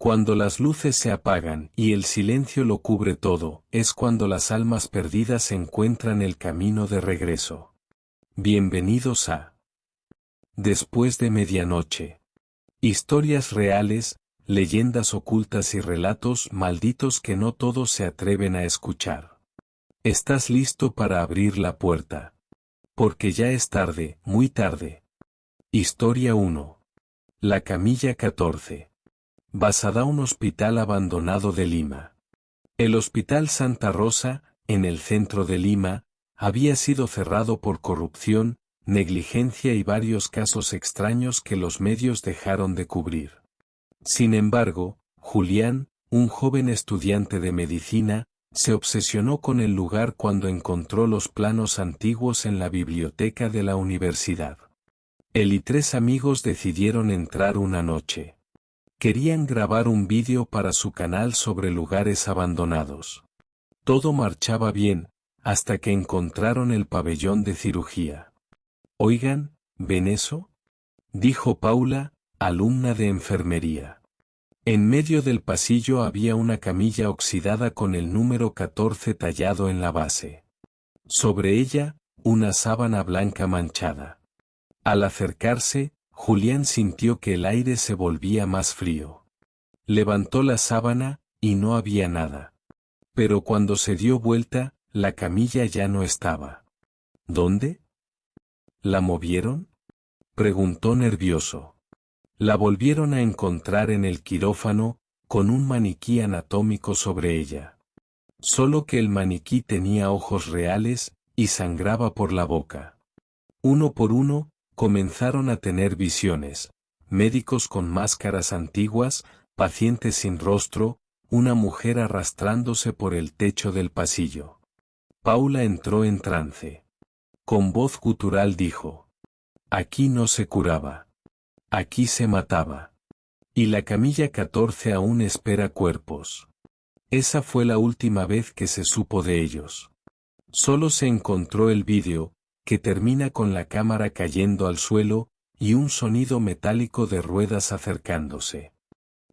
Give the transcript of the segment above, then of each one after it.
Cuando las luces se apagan y el silencio lo cubre todo, es cuando las almas perdidas encuentran el camino de regreso. Bienvenidos a Después de medianoche. Historias reales, leyendas ocultas y relatos malditos que no todos se atreven a escuchar. ¿Estás listo para abrir la puerta? Porque ya es tarde, muy tarde. Historia 1. La camilla 14. Basada un hospital abandonado de Lima. El Hospital Santa Rosa, en el centro de Lima, había sido cerrado por corrupción, negligencia y varios casos extraños que los medios dejaron de cubrir. Sin embargo, Julián, un joven estudiante de medicina, se obsesionó con el lugar cuando encontró los planos antiguos en la biblioteca de la universidad. Él y 3 amigos decidieron entrar una noche. Querían grabar un vídeo para su canal sobre lugares abandonados. Todo marchaba bien, hasta que encontraron el pabellón de cirugía. Oigan, ¿ven eso?, dijo Paula, alumna de enfermería. En medio del pasillo había una camilla oxidada con el número 14 tallado en la base. Sobre ella, una sábana blanca manchada. Al acercarse, Julián sintió que el aire se volvía más frío. Levantó la sábana, y no había nada. Pero cuando se dio vuelta, la camilla ya no estaba. ¿Dónde? ¿La movieron?, preguntó nervioso. La volvieron a encontrar en el quirófano, con un maniquí anatómico sobre ella. Solo que el maniquí tenía ojos reales, y sangraba por la boca. Uno por uno, comenzaron a tener visiones: médicos con máscaras antiguas, pacientes sin rostro, una mujer arrastrándose por el techo del pasillo. Paula entró en trance. Con voz gutural dijo: aquí no se curaba. Aquí se mataba. Y la camilla 14 aún espera cuerpos. Esa fue la última vez que se supo de ellos. Solo se encontró el vídeo, que termina con la cámara cayendo al suelo, y un sonido metálico de ruedas acercándose.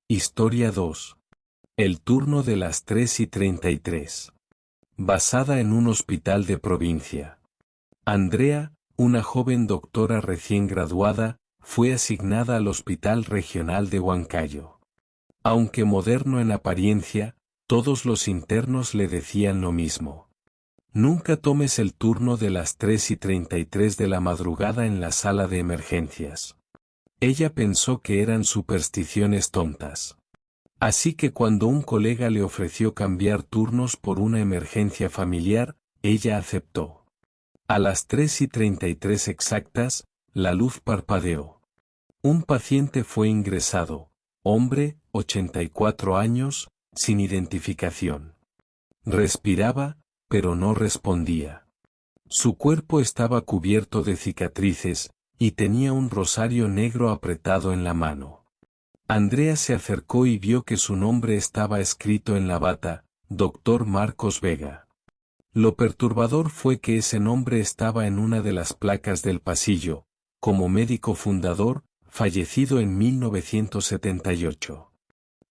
Historia 2. El turno de las 3:33. Basada en un hospital de provincia. Andrea, una joven doctora recién graduada, fue asignada al Hospital Regional de Huancayo. Aunque moderno en apariencia, todos los internos le decían lo mismo: nunca tomes el turno de las 3:33 de la madrugada en la sala de emergencias. Ella pensó que eran supersticiones tontas. Así que cuando un colega le ofreció cambiar turnos por una emergencia familiar, ella aceptó. A las 3:33 exactas, la luz parpadeó. Un paciente fue ingresado, hombre, 84 años, sin identificación. Respiraba, pero no respondía. Su cuerpo estaba cubierto de cicatrices, y tenía un rosario negro apretado en la mano. Andrea se acercó y vio que su nombre estaba escrito en la bata: Dr. Marcos Vega. Lo perturbador fue que ese nombre estaba en una de las placas del pasillo, como médico fundador, fallecido en 1978.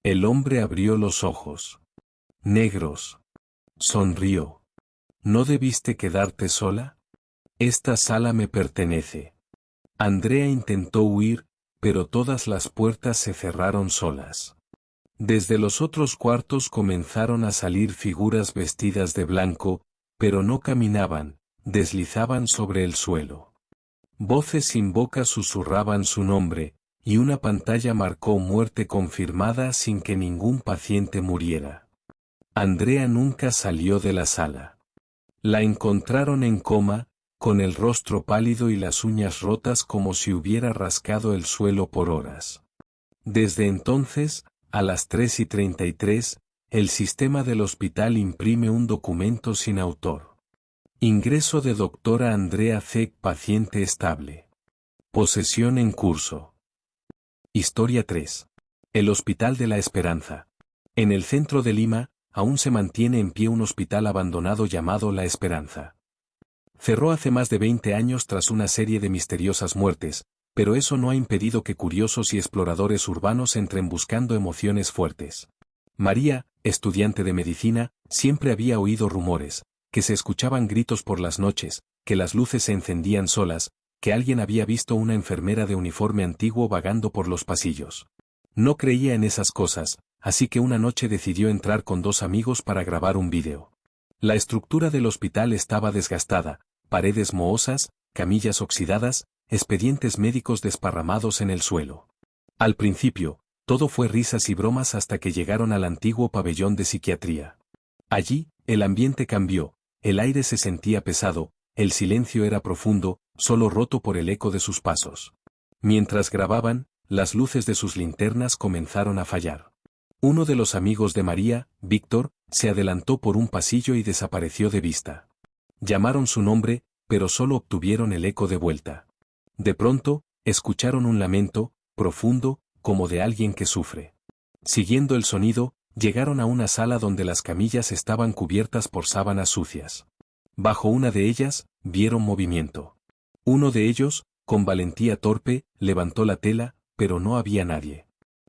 El hombre abrió los ojos. Negros. Sonrió. ¿No debiste quedarte sola? Esta sala me pertenece. Andrea intentó huir, pero todas las puertas se cerraron solas. Desde los otros cuartos comenzaron a salir figuras vestidas de blanco, pero no caminaban, deslizaban sobre el suelo. Voces sin boca susurraban su nombre, y una pantalla marcó muerte confirmada sin que ningún paciente muriera. Andrea nunca salió de la sala. La encontraron en coma, con el rostro pálido y las uñas rotas como si hubiera rascado el suelo por horas. Desde entonces, a las 3:33, el sistema del hospital imprime un documento sin autor. Ingreso de doctora Andrea C., paciente estable. Posesión en curso. Historia 3. El Hospital de la Esperanza. En el centro de Lima, aún se mantiene en pie un hospital abandonado llamado La Esperanza. Cerró hace más de 20 años tras una serie de misteriosas muertes, pero eso no ha impedido que curiosos y exploradores urbanos entren buscando emociones fuertes. María, estudiante de medicina, siempre había oído rumores, que se escuchaban gritos por las noches, que las luces se encendían solas, que alguien había visto una enfermera de uniforme antiguo vagando por los pasillos. No creía en esas cosas, así que una noche decidió entrar con 2 amigos para grabar un vídeo. La estructura del hospital estaba desgastada, paredes mohosas, camillas oxidadas, expedientes médicos desparramados en el suelo. Al principio, todo fue risas y bromas hasta que llegaron al antiguo pabellón de psiquiatría. Allí, el ambiente cambió, el aire se sentía pesado, el silencio era profundo, solo roto por el eco de sus pasos. Mientras grababan, las luces de sus linternas comenzaron a fallar. Uno de los amigos de María, Víctor, se adelantó por un pasillo y desapareció de vista. Llamaron su nombre, pero solo obtuvieron el eco de vuelta. De pronto, escucharon un lamento, profundo, como de alguien que sufre. Siguiendo el sonido, llegaron a una sala donde las camillas estaban cubiertas por sábanas sucias. Bajo una de ellas, vieron movimiento. Uno de ellos, con valentía torpe, levantó la tela, pero no había nadie.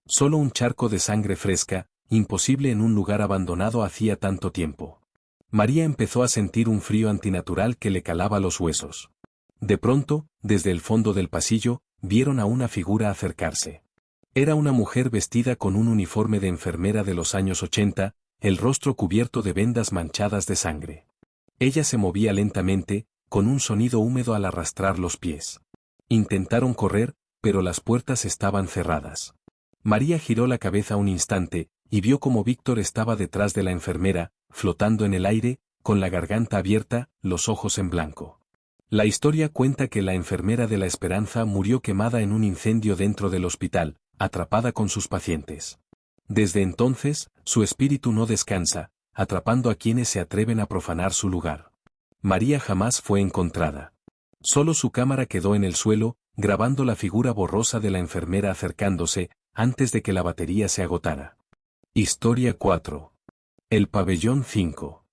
Solo un charco de sangre fresca, imposible en un lugar abandonado hacía tanto tiempo. María empezó a sentir un frío antinatural que le calaba los huesos. De pronto, desde el fondo del pasillo, vieron a una figura acercarse. Era una mujer vestida con un uniforme de enfermera de los años 80, el rostro cubierto de vendas manchadas de sangre. Ella se movía lentamente, con un sonido húmedo al arrastrar los pies. Intentaron correr, pero las puertas estaban cerradas. María giró la cabeza un instante, y vio cómo Víctor estaba detrás de la enfermera, flotando en el aire, con la garganta abierta, los ojos en blanco. La historia cuenta que la enfermera de la Esperanza murió quemada en un incendio dentro del hospital, atrapada con sus pacientes. Desde entonces, su espíritu no descansa, atrapando a quienes se atreven a profanar su lugar. María jamás fue encontrada. Solo su cámara quedó en el suelo, grabando la figura borrosa de la enfermera acercándose, antes de que la batería se agotara. Historia 4. El pabellón 5.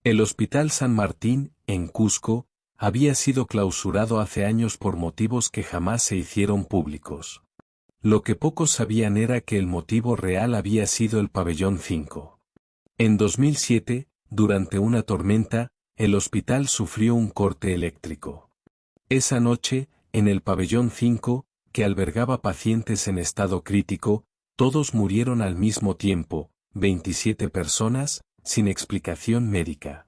El Hospital San Martín, en Cusco, había sido clausurado hace años por motivos que jamás se hicieron públicos. Lo que pocos sabían era que el motivo real había sido el pabellón 5. En 2007, durante una tormenta, el hospital sufrió un corte eléctrico. Esa noche, en el pabellón 5, que albergaba pacientes en estado crítico, todos murieron al mismo tiempo, 27 personas, sin explicación médica.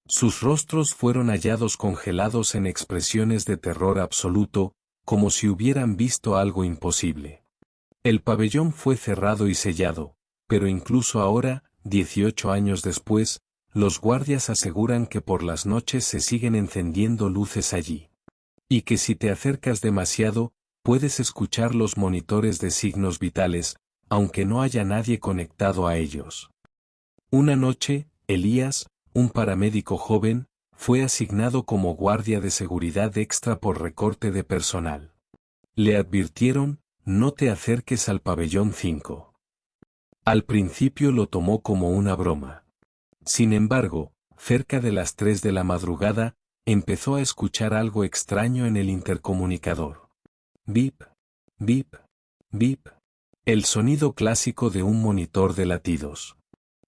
Sus rostros fueron hallados congelados en expresiones de terror absoluto, como si hubieran visto algo imposible. El pabellón fue cerrado y sellado, pero incluso ahora, 18 años después, los guardias aseguran que por las noches se siguen encendiendo luces allí. Y que si te acercas demasiado, puedes escuchar los monitores de signos vitales, aunque no haya nadie conectado a ellos. Una noche, Elías, un paramédico joven, fue asignado como guardia de seguridad extra por recorte de personal. Le advirtieron, no te acerques al pabellón 5. Al principio lo tomó como una broma. Sin embargo, cerca de las 3 de la madrugada, empezó a escuchar algo extraño en el intercomunicador. Bip, bip, bip. El sonido clásico de un monitor de latidos.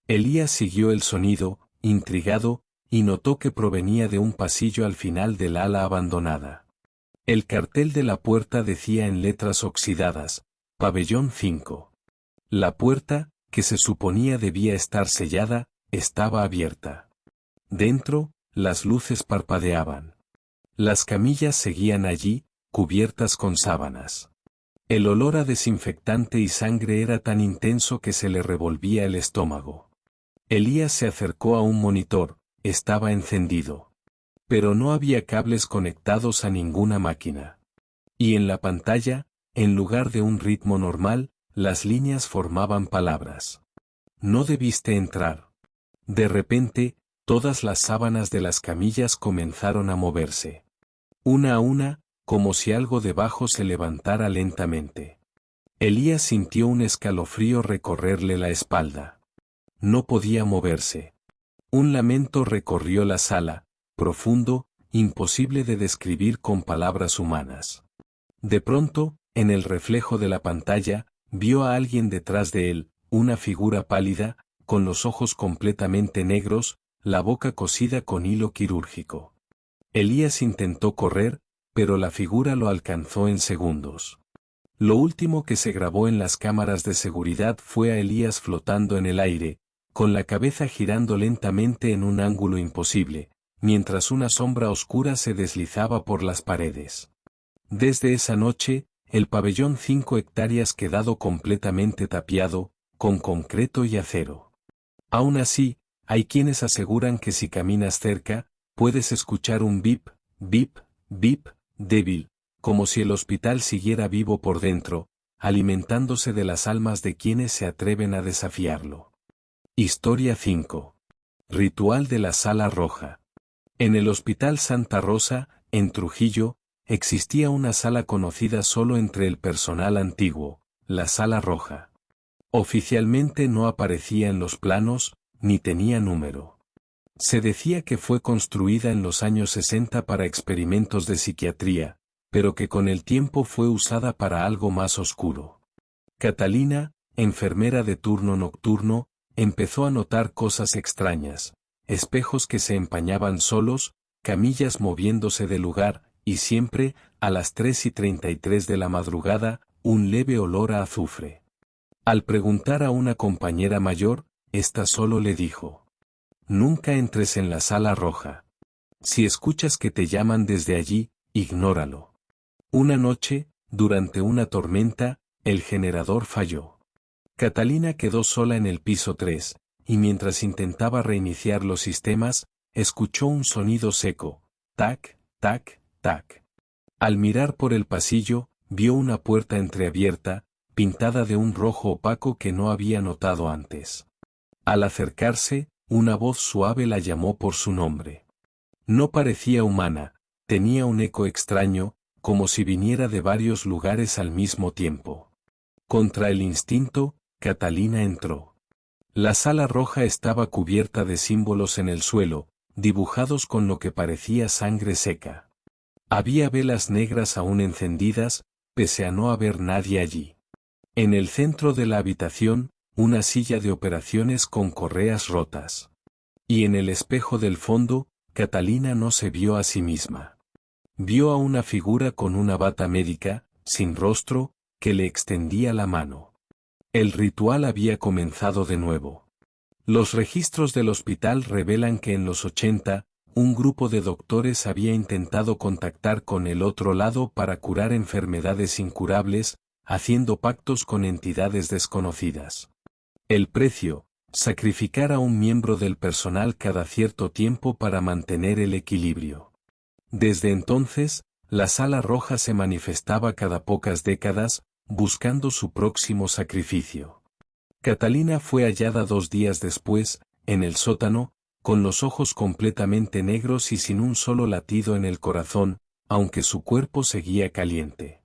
Elías siguió el sonido, intrigado, y notó que provenía de un pasillo al final del ala abandonada. El cartel de la puerta decía en letras oxidadas, Pabellón 5. La puerta, que se suponía debía estar sellada, estaba abierta. Dentro, las luces parpadeaban. Las camillas seguían allí, cubiertas con sábanas. El olor a desinfectante y sangre era tan intenso que se le revolvía el estómago. Elías se acercó a un monitor, estaba encendido. Pero no había cables conectados a ninguna máquina. Y en la pantalla, en lugar de un ritmo normal, las líneas formaban palabras. No debiste entrar. De repente, todas las sábanas de las camillas comenzaron a moverse. Una a una, como si algo debajo se levantara lentamente. Elías sintió un escalofrío recorrerle la espalda. No podía moverse. Un lamento recorrió la sala, profundo, imposible de describir con palabras humanas. De pronto, en el reflejo de la pantalla, vio a alguien detrás de él, una figura pálida, con los ojos completamente negros, la boca cosida con hilo quirúrgico. Elías intentó correr, pero la figura lo alcanzó en segundos. Lo último que se grabó en las cámaras de seguridad fue a Elías flotando en el aire, con la cabeza girando lentamente en un ángulo imposible, mientras una sombra oscura se deslizaba por las paredes. Desde esa noche, el pabellón 5 hectáreas quedado completamente tapiado, con concreto y acero. Aún así, hay quienes aseguran que si caminas cerca, puedes escuchar un bip, bip, bip, débil, como si el hospital siguiera vivo por dentro, alimentándose de las almas de quienes se atreven a desafiarlo. Historia 5. Ritual de la Sala Roja. En el Hospital Santa Rosa, en Trujillo, existía una sala conocida solo entre el personal antiguo, la Sala Roja. Oficialmente no aparecía en los planos, ni tenía número. Se decía que fue construida en los años 60 para experimentos de psiquiatría, pero que con el tiempo fue usada para algo más oscuro. Catalina, enfermera de turno nocturno, empezó a notar cosas extrañas, espejos que se empañaban solos, camillas moviéndose de lugar, y siempre, a las 3:33 de la madrugada, un leve olor a azufre. Al preguntar a una compañera mayor, ésta solo le dijo: «Nunca entres en la Sala Roja. Si escuchas que te llaman desde allí, ignóralo». Una noche, durante una tormenta, el generador falló. Catalina quedó sola en el piso 3, y mientras intentaba reiniciar los sistemas, escuchó un sonido seco: tac, tac, tac. Al mirar por el pasillo, vio una puerta entreabierta, pintada de un rojo opaco que no había notado antes. Al acercarse, una voz suave la llamó por su nombre. No parecía humana, tenía un eco extraño, como si viniera de varios lugares al mismo tiempo. Contra el instinto, Catalina entró. La Sala Roja estaba cubierta de símbolos en el suelo, dibujados con lo que parecía sangre seca. Había velas negras aún encendidas, pese a no haber nadie allí. En el centro de la habitación, una silla de operaciones con correas rotas. Y en el espejo del fondo, Catalina no se vio a sí misma. Vio a una figura con una bata médica, sin rostro, que le extendía la mano. El ritual había comenzado de nuevo. Los registros del hospital revelan que en los 80, un grupo de doctores había intentado contactar con el otro lado para curar enfermedades incurables, haciendo pactos con entidades desconocidas. El precio: sacrificar a un miembro del personal cada cierto tiempo para mantener el equilibrio. Desde entonces, la Sala Roja se manifestaba cada pocas décadas, buscando su próximo sacrificio. Catalina fue hallada 2 días después, en el sótano, con los ojos completamente negros y sin un solo latido en el corazón, aunque su cuerpo seguía caliente.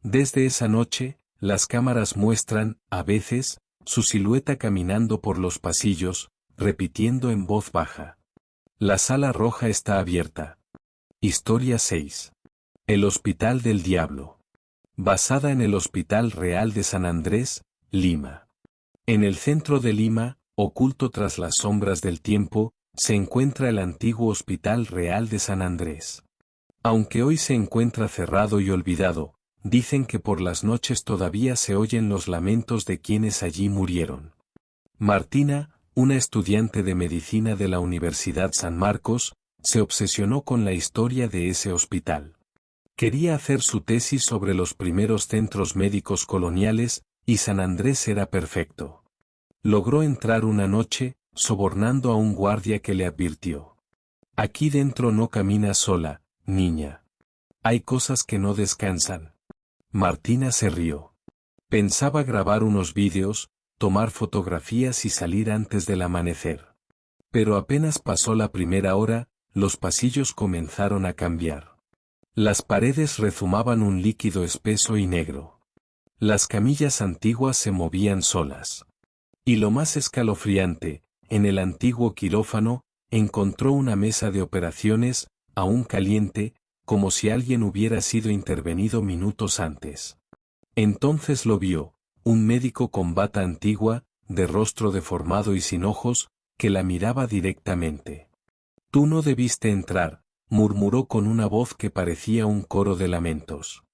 Desde esa noche, las cámaras muestran, a veces, su silueta caminando por los pasillos, repitiendo en voz baja: «La Sala Roja está abierta». Historia 6. El Hospital del Diablo. Basada en el Hospital Real de San Andrés, Lima. En el centro de Lima, oculto tras las sombras del tiempo, se encuentra el antiguo Hospital Real de San Andrés. Aunque hoy se encuentra cerrado y olvidado, dicen que por las noches todavía se oyen los lamentos de quienes allí murieron. Martina, una estudiante de medicina de la Universidad San Marcos, se obsesionó con la historia de ese hospital. Quería hacer su tesis sobre los primeros centros médicos coloniales, y San Andrés era perfecto. Logró entrar una noche, sobornando a un guardia que le advirtió: «Aquí dentro no caminas sola, niña. Hay cosas que no descansan». Martina se rió. Pensaba grabar unos vídeos, tomar fotografías y salir antes del amanecer. Pero apenas pasó la primera hora, los pasillos comenzaron a cambiar. Las paredes rezumaban un líquido espeso y negro. Las camillas antiguas se movían solas. Y lo más escalofriante, en el antiguo quirófano, encontró una mesa de operaciones, aún caliente, como si alguien hubiera sido intervenido minutos antes. Entonces lo vio, un médico con bata antigua, de rostro deformado y sin ojos, que la miraba directamente. «Tú no debiste entrar», murmuró con una voz que parecía un coro de lamentos.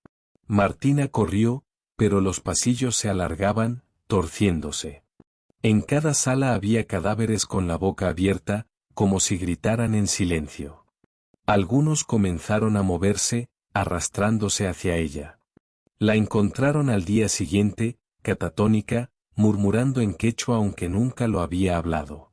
Martina corrió, pero los pasillos se alargaban, torciéndose. En cada sala había cadáveres con la boca abierta, como si gritaran en silencio. Algunos comenzaron a moverse, arrastrándose hacia ella. La encontraron al día siguiente, catatónica, murmurando en quechua aunque nunca lo había hablado.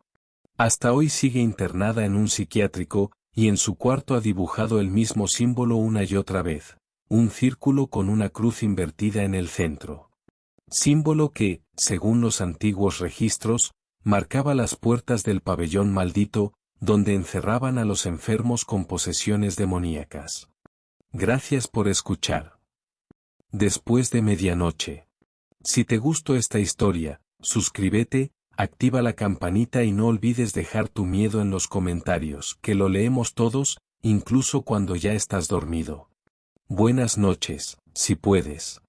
Hasta hoy sigue internada en un psiquiátrico, y en su cuarto ha dibujado el mismo símbolo una y otra vez, un círculo con una cruz invertida en el centro. Símbolo que, según los antiguos registros, marcaba las puertas del pabellón maldito, donde encerraban a los enfermos con posesiones demoníacas. Gracias por escuchar. Después de medianoche. Si te gustó esta historia, suscríbete, activa la campanita y no olvides dejar tu miedo en los comentarios, que lo leemos todos, incluso cuando ya estás dormido. Buenas noches, si puedes.